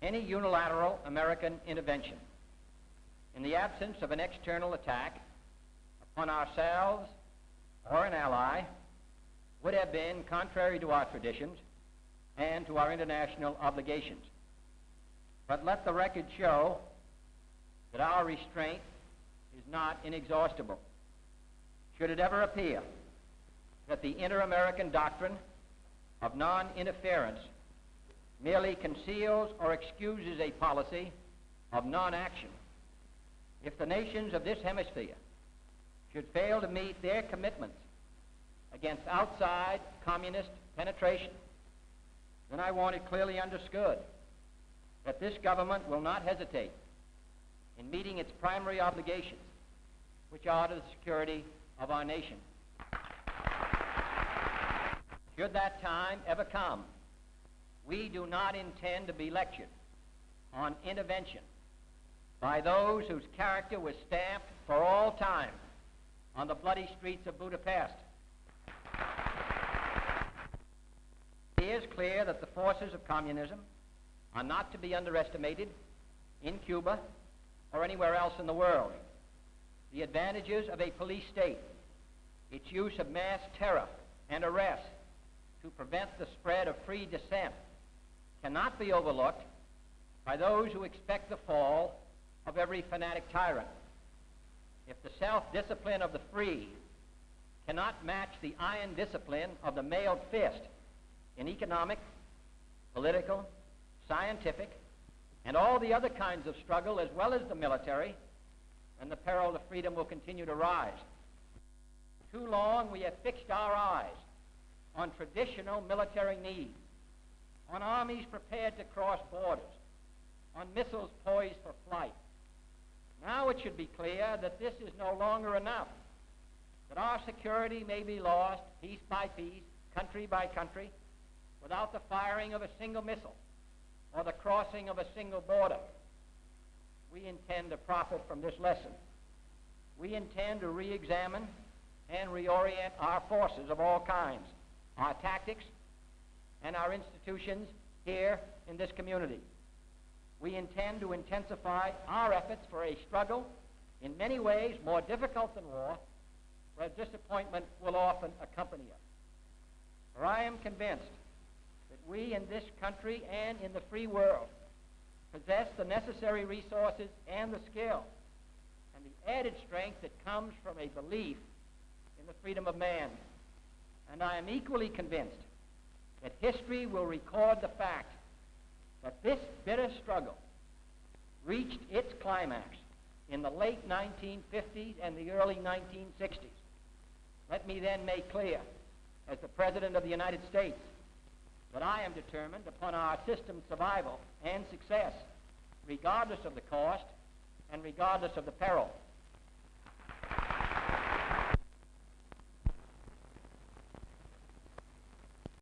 any unilateral American intervention in the absence of an external attack upon ourselves or an ally would have been contrary to our traditions and to our international obligations. But let the record show that our restraint is not inexhaustible. Should it ever appear that the inter-American doctrine of non-interference merely conceals or excuses a policy of non-action, if the nations of this hemisphere should fail to meet their commitments against outside communist penetration, then I want it clearly understood that this government will not hesitate in meeting its primary obligations, which are to the security of our nation. Should that time ever come, we do not intend to be lectured on intervention by those whose character was stamped for all time on the bloody streets of Budapest. It is clear that the forces of communism are not to be underestimated in Cuba or anywhere else in the world. The advantages of a police state, its use of mass terror and arrest to prevent the spread of free dissent, cannot be overlooked by those who expect the fall of every fanatic tyrant. If the self-discipline of the free cannot match the iron discipline of the mailed fist in economic, political, scientific, and all the other kinds of struggle, as well as the military, then the peril of freedom will continue to rise. Too long we have fixed our eyes on traditional military needs, on armies prepared to cross borders, on missiles poised for flight. Now it should be clear that this is no longer enough, that our security may be lost piece by piece, country by country, without the firing of a single missile or the crossing of a single border. We intend to profit from this lesson. We intend to re-examine and reorient our forces of all kinds, our tactics, and our institutions here in this community. We intend to intensify our efforts for a struggle in many ways more difficult than war, where disappointment will often accompany us. For I am convinced that we in this country and in the free world possess the necessary resources and the skill and the added strength that comes from a belief in the freedom of man. And I am equally convinced that history will record the fact that this bitter struggle reached its climax in the late 1950s and the early 1960s. Let me then make clear, as the President of the United States, that I am determined upon our system's survival and success, regardless of the cost and regardless of the peril.